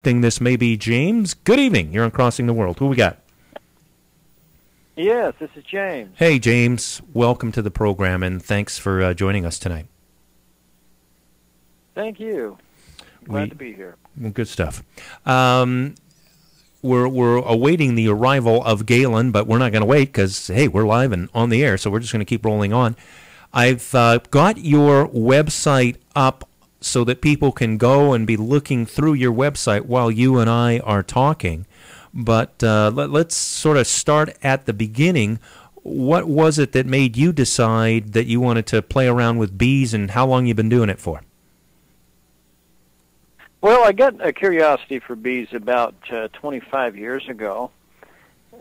Think this may be James. Good evening. You're on Crossing the World. Who we got? Yes, this is James. Hey, James. Welcome to the program, and thanks for joining us tonight. Thank you. Glad to be here. Well, good stuff. We're awaiting the arrival of Galen, but we're not going to wait because, hey, we're live and on the air, so we're just going to keep rolling on. I've got your website up so that people can go and be looking through your website while you and I are talking. But let's sort of start at the beginning. What was it that made you decide that you wanted to play around with bees, and how long you been doing it for? Well, I got a curiosity for bees about 25 years ago,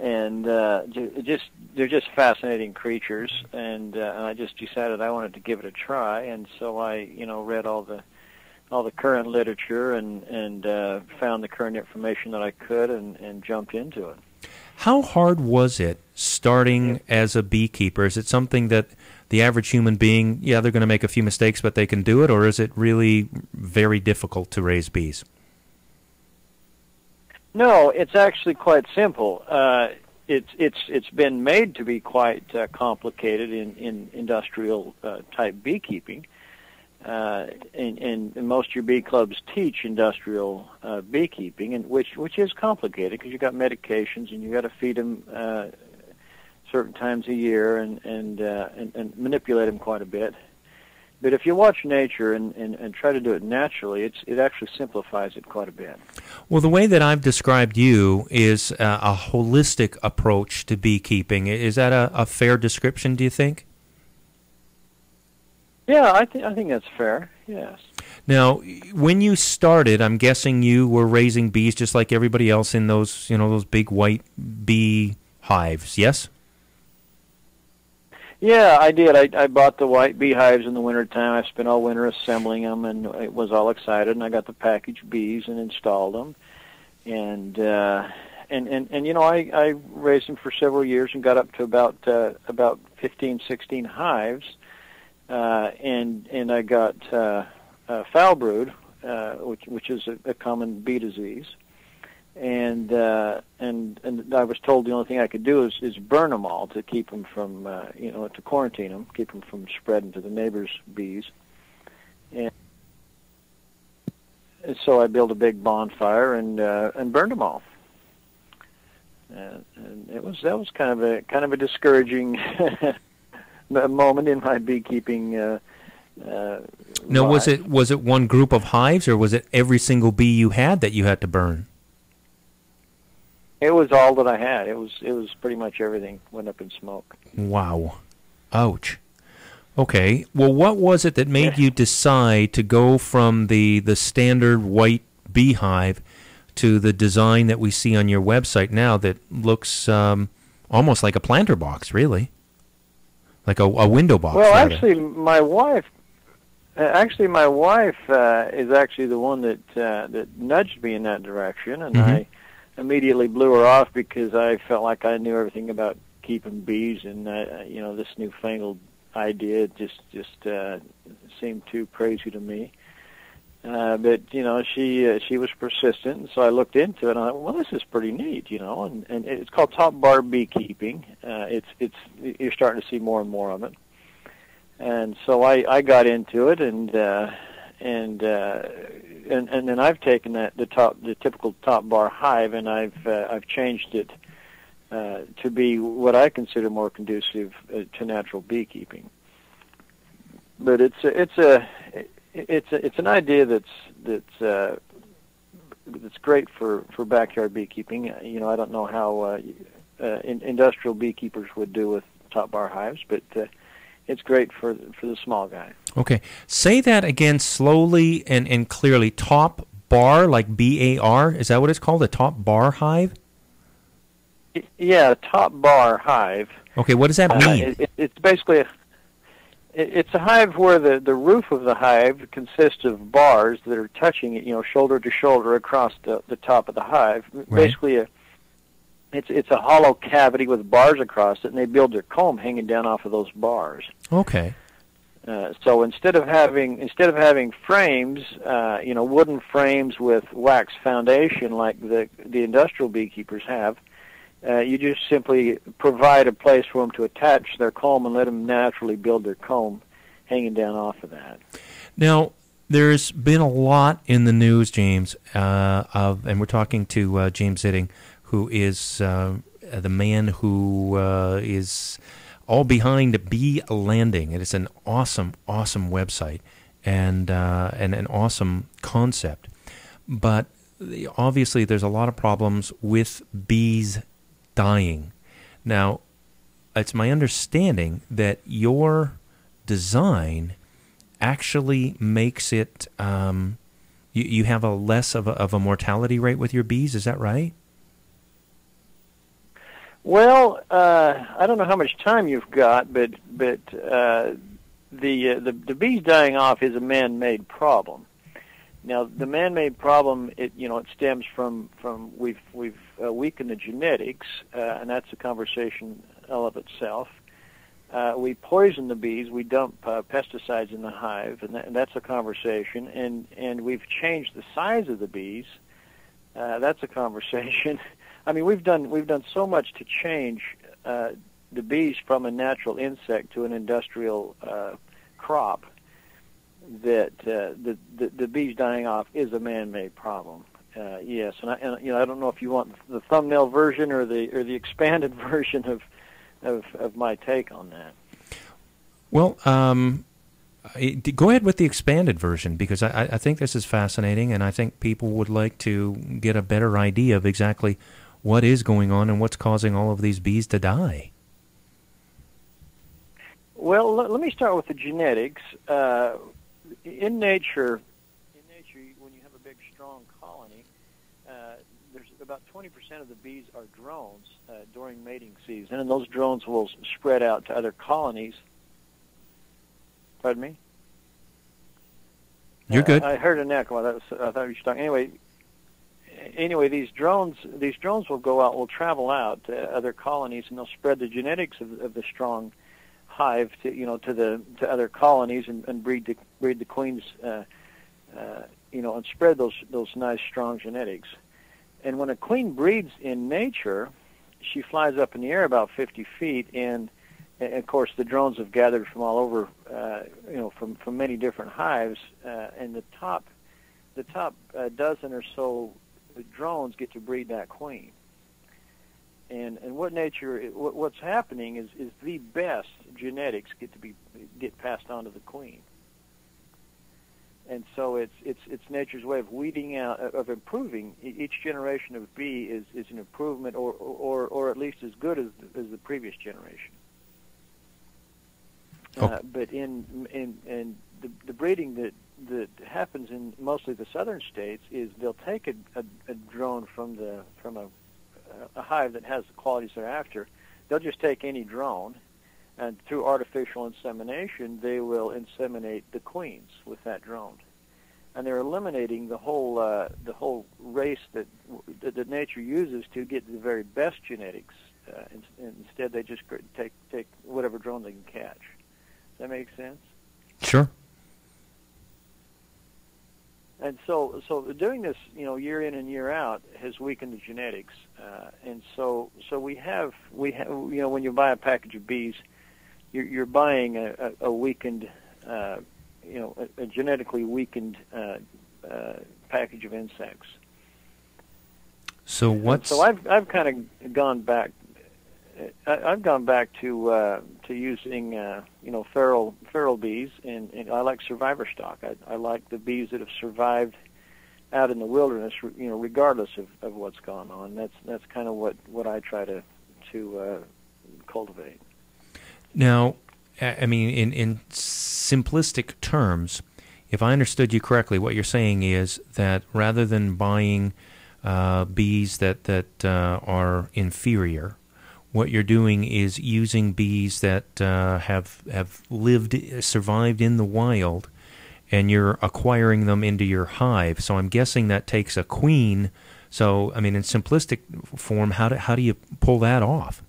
and they're just fascinating creatures, and I just decided I wanted to give it a try, and so I read all the current literature and found the current information that I could and jumped into it. How hard was it starting as a beekeeper? Is it something that the average human being, they're going to make a few mistakes, but they can do it, or is it really very difficult to raise bees? No, it's actually quite simple. It's been made to be quite complicated in industrial type beekeeping, and most of your bee clubs teach industrial beekeeping, and which is complicated because you got medications and you got to feed them certain times a year and manipulate them quite a bit. But if you watch nature and try to do it naturally, it actually simplifies it quite a bit. Well, the way that I've described you is a holistic approach to beekeeping. Is that a fair description, do you think? Yeah, I think that's fair, yes. Now, when you started, I'm guessing you were raising bees just like everybody else in those, those big white bee hives, yes? Yeah, I did. I bought the white beehives in the wintertime. I spent all winter assembling them, and I was all excited. And I got the packaged bees and installed them, and I raised them for several years and got up to about 15, 16 hives, and I got foul brood, which is a common bee disease. And I was told the only thing I could do is burn them all to keep them from, to quarantine them, keep them from spreading to the neighbors' bees. And so I built a big bonfire and burned them all. And that was kind of a discouraging moment in my beekeeping. Now, was it one group of hives, or was it every single bee you had that you had to burn? It was all that I had. It was pretty much everything went up in smoke. Wow. Ouch. Okay. Well, what was it that made you decide to go from the standard white beehive to the design that we see on your website now that looks almost like a planter box, really? Like a window box. Well, rather. actually, my wife is actually the one that nudged me in that direction, and Mm-hmm. I immediately blew her off because I felt like I knew everything about keeping bees, and this newfangled idea just seemed too crazy to me. But she was persistent, and so I looked into it. And I thought, well, this is pretty neat, and it's called top bar beekeeping. You're starting to see more and more of it, and so I got into it, and then I've taken the typical top bar hive, and I've changed it to be what I consider more conducive to natural beekeeping. But it's an idea that's great for backyard beekeeping. I don't know how industrial beekeepers would do with top bar hives, but it's great for the small guy. Okay. Say that again slowly and clearly. Top bar, like B-A-R? Is that what it's called, a top bar hive? Yeah, top bar hive. Okay, what does that mean? It's basically it's a hive where the roof of the hive consists of bars that are touching it, shoulder to shoulder across the top of the hive. Right. Basically, it's a hollow cavity with bars across it, and they build their comb hanging down off of those bars. Okay. So instead of having frames, wooden frames with wax foundation like the industrial beekeepers have, you just simply provide a place for them to attach their comb and let them naturally build their comb, hanging down off of that. Now, there's been a lot in the news, James, and we're talking to James Zitting, who is the man who is all behind Bee Landing. It is an awesome, awesome website and an awesome concept. But obviously, there's a lot of problems with bees dying. Now, it's my understanding that your design actually makes it, you have a less of a mortality rate with your bees. Is that right? Well, I don't know how much time you've got, but the bees dying off is a man-made problem. Now, the man-made problem, it stems from we've weakened the genetics, and that's a conversation all of itself. We poison the bees. We dump pesticides in the hive, and that's a conversation. And we've changed the size of the bees. That's a conversation. I mean, we've done so much to change the bees from a natural insect to an industrial crop that the bees dying off is a man-made problem. Yes, and I don't know if you want the thumbnail version or the expanded version of my take on that. Well, go ahead with the expanded version, because I think this is fascinating, and I think people would like to get a better idea of exactly what is going on and what's causing all of these bees to die. Well, let me start with the genetics. In nature, when you have a big, strong colony, there's about 20% of the bees are drones during mating season, and those drones will spread out to other colonies. Pardon me? You're good. I heard an echo. I thought you were talking. Anyway, these drones will go out, will travel out to other colonies, and they'll spread the genetics of the strong hive to other colonies and breed the queens, and spread those nice strong genetics. And when a queen breeds in nature, she flies up in the air about 50 feet, and of course the drones have gathered from all over, from many different hives, and the top dozen or so drones get to breed that queen. And what's happening is the best genetics get passed on to the queen. And so it's nature's way of weeding out, of improving. Each generation of bee is an improvement, or at least as good as the previous generation. Oh. But in the breeding that happens in mostly the southern states is they'll take a drone from a hive that has the qualities they're after. They'll just take any drone, and through artificial insemination, they will inseminate the queens with that drone, and they're eliminating the whole race that nature uses to get the very best genetics. Instead, they just take whatever drone they can catch. Does that make sense? Sure. And so doing this, year in and year out has weakened the genetics. And so we have, when you buy a package of bees, you're buying a weakened, a genetically weakened package of insects. So So I've kind of gone back. I've gone back to using feral bees, and I like survivor stock. I like the bees that have survived out in the wilderness, regardless of what's gone on. That's kind of what I try to cultivate. Now, I mean, in simplistic terms, if I understood you correctly, what you're saying is that rather than buying bees that are inferior, what you're doing is using bees that have survived in the wild, and you're acquiring them into your hive. So I'm guessing that takes a queen. So, I mean, in simplistic form, how do you pull that off?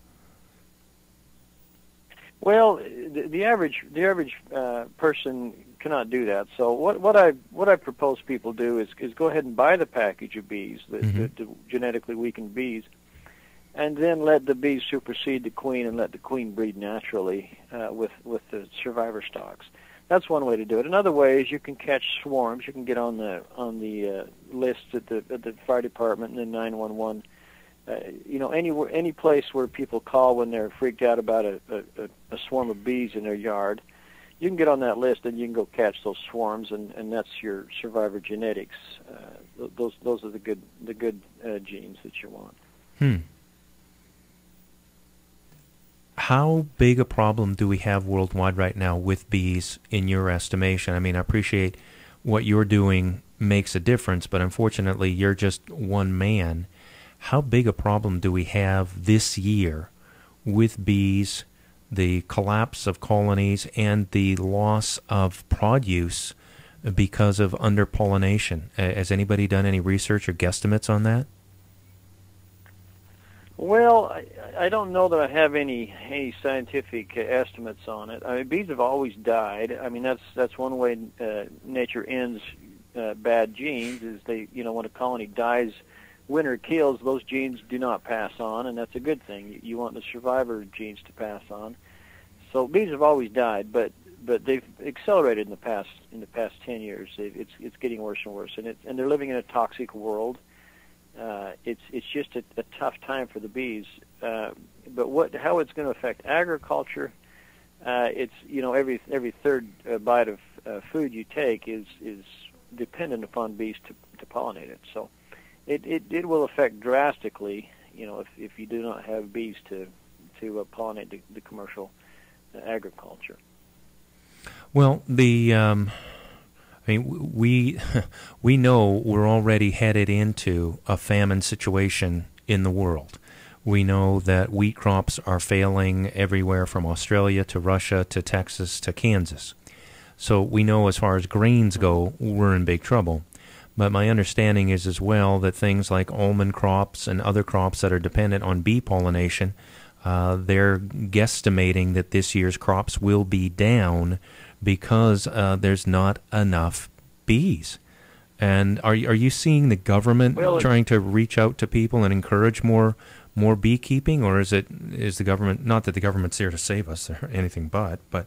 Well, the average person cannot do that. So what I propose people do is go ahead and buy the package of bees, the genetically weakened bees, and then let the bees supersede the queen and let the queen breed naturally with the survivor stocks. That's one way to do it. Another way is you can catch swarms. You can get on the list at the fire department and then 911. Any place where people call when they're freaked out about a swarm of bees in their yard, you can get on that list and you can go catch those swarms, and that's your survivor genetics. Those are the good genes that you want. How big a problem do we have worldwide right now with bees, in your estimation? I mean, I appreciate what you're doing makes a difference, but unfortunately, you're just one man. How big a problem do we have this year with bees, the collapse of colonies, and the loss of produce because of underpollination? Has anybody done any research or guesstimates on that? Well, I don't know that I have any scientific estimates on it. I mean, bees have always died. I mean, that's one way nature ends bad genes is when a colony dies, winter kills, those genes do not pass on, and that's a good thing. You want the survivor genes to pass on. So bees have always died, but they've accelerated in the past 10 years. It's getting worse and worse, and they're living in a toxic world. It's just a tough time for the bees. But how it's going to affect agriculture? It's every third bite of food you take is dependent upon bees to pollinate it. So it will affect drastically. If you do not have bees to pollinate the commercial agriculture. Well, we know we're already headed into a famine situation in the world. We know that wheat crops are failing everywhere from Australia to Russia to Texas to Kansas. So we know as far as grains go, we're in big trouble. But my understanding is as well that things like almond crops and other crops that are dependent on bee pollination, they're guesstimating that this year's crops will be down because there's not enough bees. And are you seeing the government trying to reach out to people and encourage more beekeeping, or is the government, not that the government's there to save us or anything, but I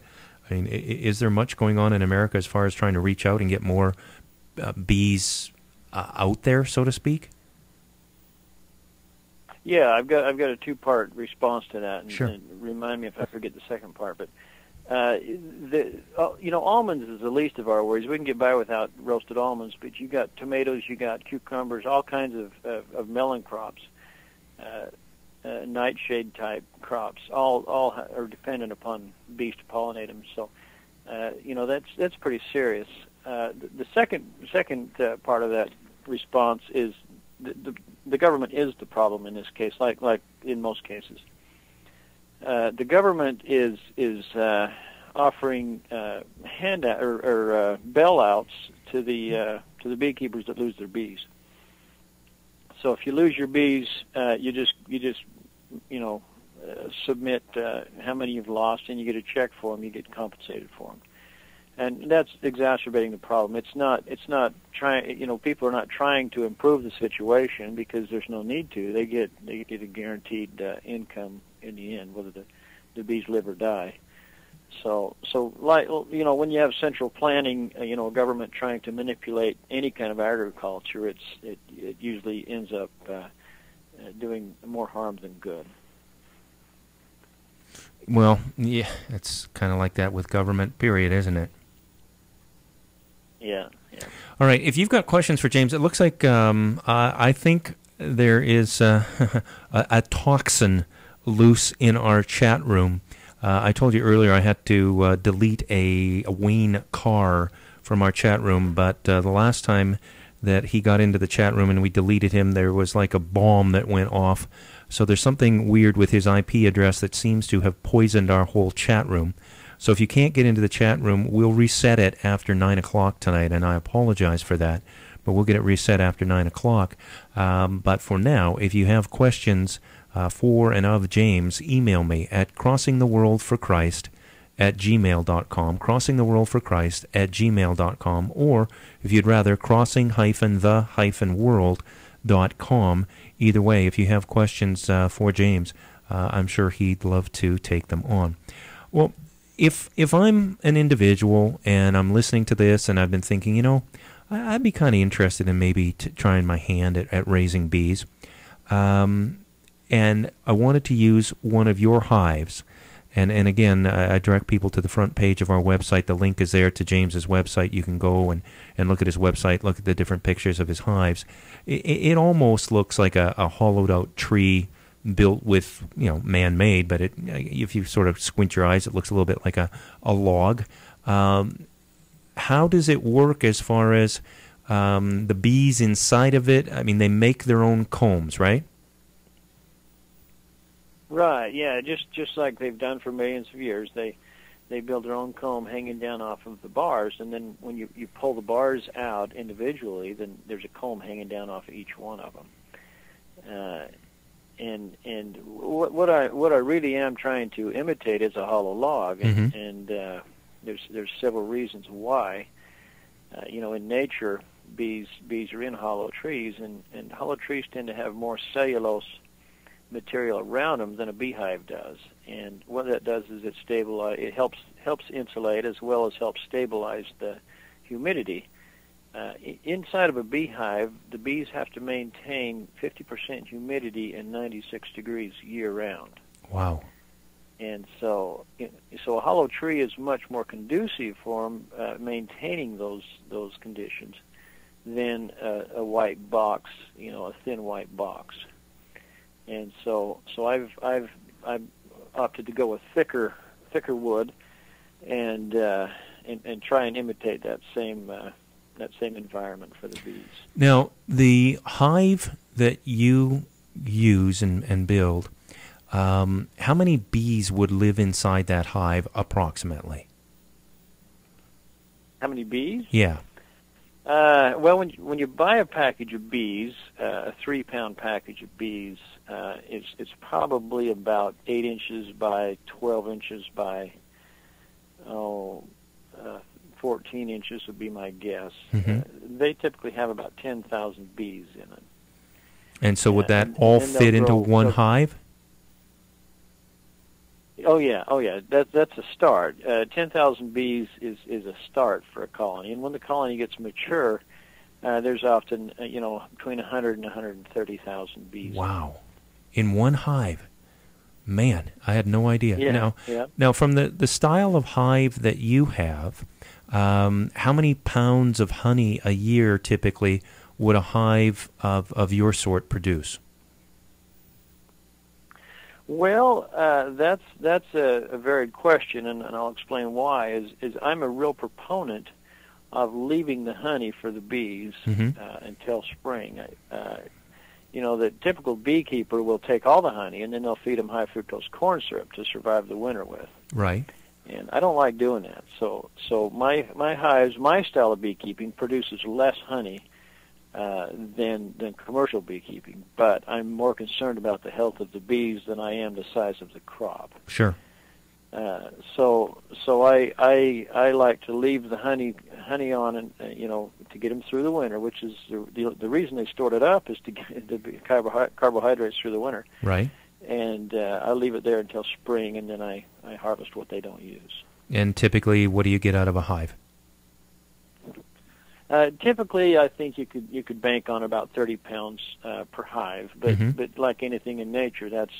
mean, is there much going on in America as far as trying to reach out and get more bees out there, so to speak? Yeah, I've got a two-part response to that, and, sure. And remind me if I forget the second part. But almonds is the least of our worries. We can get by without roasted almonds, but you got tomatoes, you got cucumbers, all kinds of melon crops, nightshade type crops. All are dependent upon bees to pollinate them. So that's pretty serious. The second part of that response is the government is the problem in this case, like in most cases. The government is offering handout or bailouts to the beekeepers that lose their bees. So if you lose your bees, you just submit how many you've lost, and you get a check for them. You get compensated for them. And that's exacerbating the problem. It's not trying. People are not trying to improve the situation because there's no need to. They get a guaranteed income in the end, whether the bees live or die. So like when you have central planning, a government trying to manipulate any kind of agriculture, it usually ends up doing more harm than good. Well, yeah, it's kind of like that with government, period, isn't it? Yeah. All right, if you've got questions for James, it looks like I think there is a toxin loose in our chat room. I told you earlier I had to delete a Wayne Carr from our chat room, but the last time that he got into the chat room and we deleted him, there was like a bomb that went off. So there's something weird with his IP address that seems to have poisoned our whole chat room. So if you can't get into the chat room, we'll reset it after 9 o'clock tonight, and I apologize for that, but we'll get it reset after 9 o'clock. But for now, if you have questions for and of James, email me at crossingtheworldforchrist@gmail.com, crossingtheworldforchrist@gmail.com, or if you'd rather, crossing-the-world.com. Either way, if you have questions for James, I'm sure he'd love to take them on. Well, if I'm an individual and I'm listening to this and I've been thinking, I'd be kind of interested in maybe trying my hand at raising bees, and I wanted to use one of your hives. And again, I direct people to the front page of our website. The link is there to James's website. You can go and look at his website, look at the different pictures of his hives. It almost looks like a hollowed-out tree built with, man-made, but if you sort of squint your eyes, it looks a little bit like a log. How does it work as far as the bees inside of it? I mean, they make their own combs, right? Right, yeah, just like they've done for millions of years. They build their own comb hanging down off of the bars, and then when you pull the bars out individually, then there's a comb hanging down off of each one of them. And what I really am trying to imitate is a hollow log, and there's several reasons why. In nature, bees are in hollow trees, and hollow trees tend to have more cellulose material around them than a beehive does. And what that does is it helps insulate as well as help stabilize the humidity. Inside of a beehive, the bees have to maintain 50% humidity and 96 degrees year-round. Wow. And so a hollow tree is much more conducive for them maintaining those conditions than a white box, a thin white box. And so I've opted to go with thicker wood and try and imitate that same environment for the bees. Now, the hive that you use and build, how many bees would live inside that hive approximately? How many bees? Yeah. Well, when you buy a package of bees, a 3-pound package of bees, it's probably about 8 inches by 12 inches by 14 inches would be my guess. They typically have about 10,000 bees in it. And so would that all fit into one hive? Oh yeah. That's a start. 10,000 bees is a start for a colony, and when the colony gets mature, there's often between 100 and 130,000 bees. Wow, in one hive, man! I had no idea. Yeah. Now from the style of hive that you have, how many pounds of honey a year typically would a hive of your sort produce? Well, that's a varied question, and I'll explain why. Is I'm a real proponent of leaving the honey for the bees until spring. The typical beekeeper will take all the honey, and then they'll feed them high fructose corn syrup to survive the winter with. Right. And I don't like doing that. So my hives, my style of beekeeping produces less honey than commercial beekeeping, but I'm more concerned about the health of the bees than I am the size of the crop. Sure. So I like to leave the honey on, and to get them through the winter, which is the reason they stored it up is to get the carbohydrates through the winter. Right. And I leave it there until spring, and then I harvest what they don't use. And typically, what do you get out of a hive? Typically, I think you could bank on about 30 pounds per hive, but like anything in nature, that's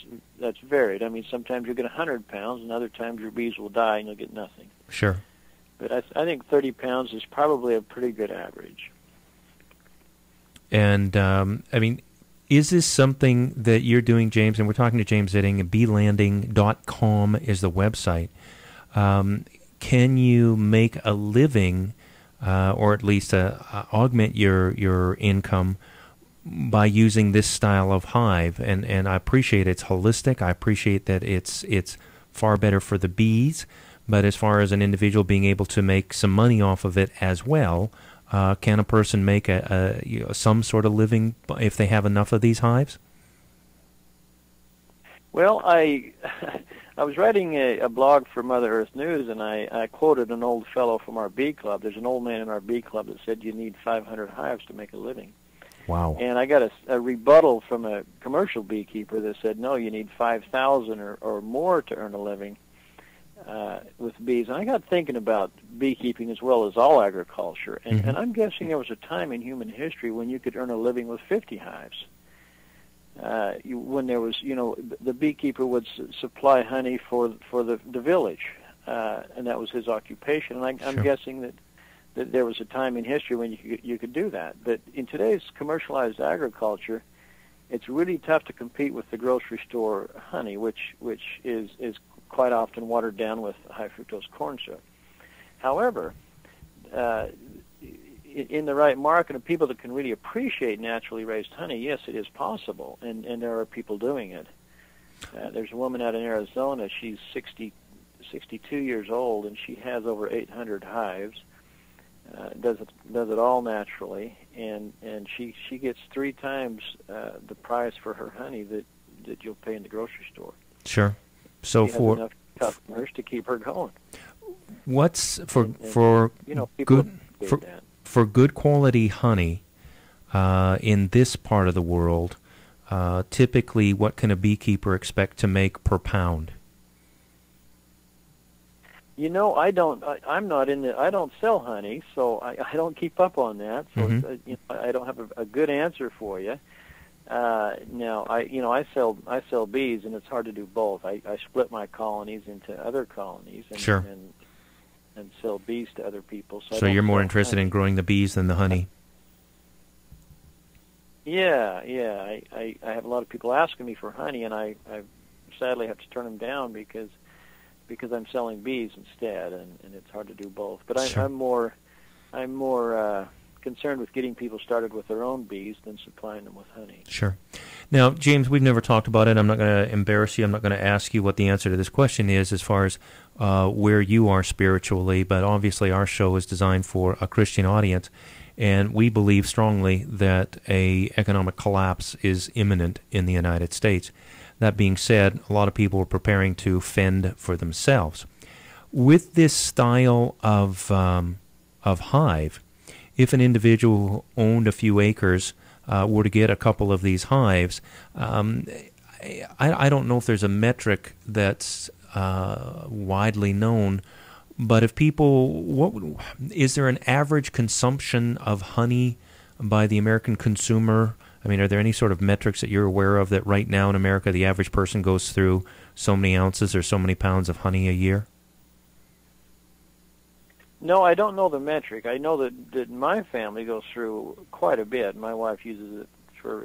varied. I mean, sometimes you get 100 pounds, and other times your bees will die and you'll get nothing. Sure. But I think 30 pounds is probably a pretty good average. And is this something that you're doing, James? And we're talking to James Zitting. Beelanding.com is the website. Can you make a living? Or at least augment your income by using this style of hive, and I appreciate it's holistic. I appreciate that it's far better for the bees, but as far as an individual being able to make some money off of it as well, can a person make some sort of living if they have enough of these hives? Well, I I was writing a blog for Mother Earth News, and I quoted an old fellow from our bee club. There's an old man in our bee club that said you need 500 hives to make a living. Wow. And I got a rebuttal from a commercial beekeeper that said, no, you need 5,000 or more to earn a living with bees. And I got thinking about beekeeping as well as all agriculture. And I'm guessing there was a time in human history when you could earn a living with 50 hives. When there was, the beekeeper would supply honey for the village, and that was his occupation. And I'm guessing that there was a time in history when you could do that. But in today's commercialized agriculture, it's really tough to compete with the grocery store honey, which is quite often watered down with high fructose corn syrup. However, in the right market of people that can really appreciate naturally raised honey, yes, it is possible, and there are people doing it. There's a woman out in Arizona. She's 62 years old, and she has over 800 hives. Does it all naturally, and she gets 3 times the price for her honey that you'll pay in the grocery store. Sure. So she has enough customers to keep her going. What's for good quality honey in this part of the world? Typically, what can a beekeeper expect to make per pound? I'm not in the. I don't sell honey, so I don't keep up on that. So I don't have a good answer for you. Now I sell bees, and it's hard to do both. I split my colonies into other colonies, and sell bees to other people. So you're more interested in growing the bees than the honey? Yeah. I have a lot of people asking me for honey, and I sadly have to turn them down because I'm selling bees instead, and it's hard to do both. But I'm more concerned with getting people started with their own bees than supplying them with honey. Sure. Now, James, we've never talked about it. I'm not going to embarrass you. I'm not going to ask you what the answer to this question is as far as where you are spiritually, but obviously our show is designed for a Christian audience, and we believe strongly that a economic collapse is imminent in the United States. That being said, a lot of people are preparing to fend for themselves. With this style of hive, if an individual owned a few acres were to get a couple of these hives, I don't know if there's a metric that's widely known, but if people, is there an average consumption of honey by the American consumer? I mean, are there any sort of metrics that you're aware of that right now in America the average person goes through so many ounces or so many pounds of honey a year? No, I don't know the metric. I know that my family goes through quite a bit. My wife uses it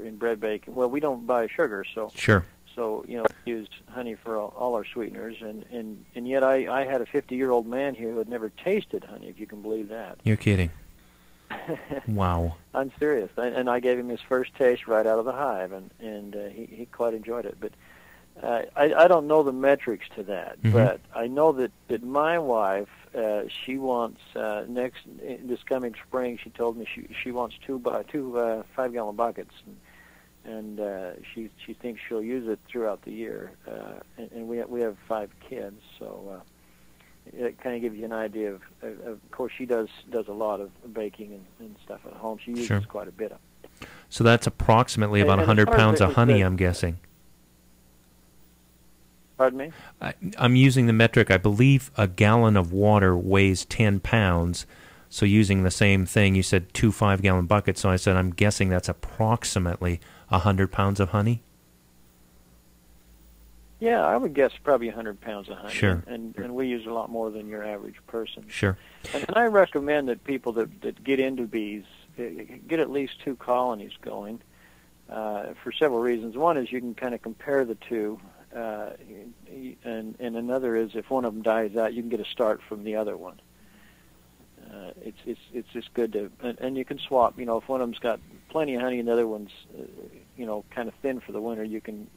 in bread baking. Well, we don't buy sugar, so sure. So we use honey for all our sweeteners, and yet I had a 50-year-old man here who had never tasted honey, if you can believe that. You're kidding. Wow. I'm serious. And I gave him his first taste right out of the hive, and he quite enjoyed it. But I don't know the metrics to that, but I know that my wife, she wants this coming spring. She told me she wants two 5-gallon buckets, and she thinks she'll use it throughout the year. And we have 5 kids, so. It kind of gives you an idea of course, she does a lot of baking and stuff at home. She uses quite a bit of it. So that's approximately about 100 pounds of honey, I'm guessing. Pardon me? I'm using the metric. I believe a gallon of water weighs 10 pounds. So using the same thing, you said 2 5-gallon buckets. So I said, I'm guessing that's approximately 100 pounds of honey. Yeah, I would guess probably 100 pounds of honey. Sure. And we use a lot more than your average person. Sure. And I recommend that people that get into bees get at least 2 colonies going for several reasons. One is you can kind of compare the two, and another is if one of them dies out, you can get a start from the other one. It's just good to, and you can swap. If one of them's got plenty of honey and the other one's kind of thin for the winter, you can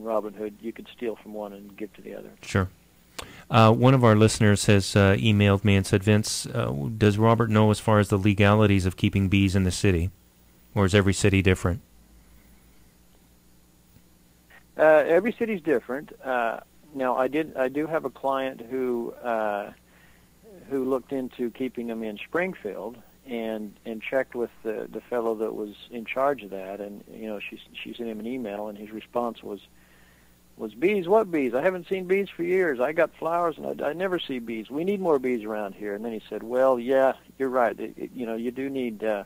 Robin Hood, you could steal from one and give to the other. Sure. One of our listeners has emailed me and said, Vince, does Robert know as far as the legalities of keeping bees in the city? Or is every city different? Every city's different. Now, I do have a client who looked into keeping them in Springfield and checked with the fellow that was in charge of that, and she sent him an email, and his response was bees? What bees? I haven't seen bees for years. I got flowers, and I never see bees. We need more bees around here. And then he said, well, yeah, you're right. You do need, I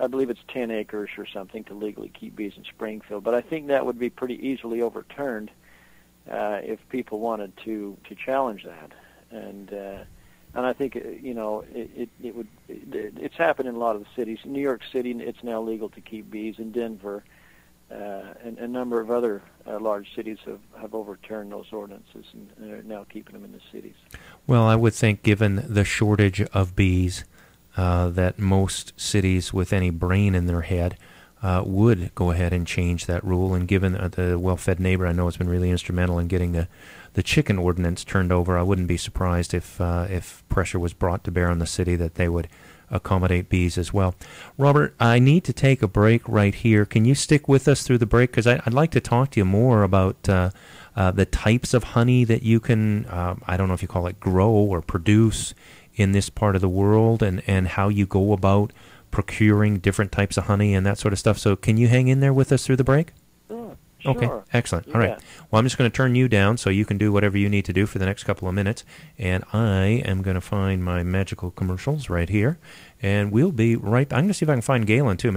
believe it's 10 acres or something to legally keep bees in Springfield. But I think that would be pretty easily overturned if people wanted to challenge that. And I think it would. It's happened in a lot of the cities. In New York City, it's now legal to keep bees. In Denver. And a number of other large cities have overturned those ordinances and are now keeping them in the cities. Well, I would think, given the shortage of bees, that most cities with any brain in their head would go ahead and change that rule. And given the well-fed neighbor, I know has been really instrumental in getting the chicken ordinance turned over. I wouldn't be surprised if pressure was brought to bear on the city that they would accommodate bees as well. Robert, I need to take a break right here. Can you stick with us through the break? Because I'd like to talk to you more about the types of honey that you can, I don't know if you call it grow or produce in this part of the world, and how you go about procuring different types of honey and that sort of stuff. So can you hang in there with us through the break? Sure. Okay, excellent. All right. Well, I'm just going to turn you down so you can do whatever you need to do for the next couple of minutes. And I am going to find my magical commercials right here. And we'll be right. I'm going to see if I can find Galen, too.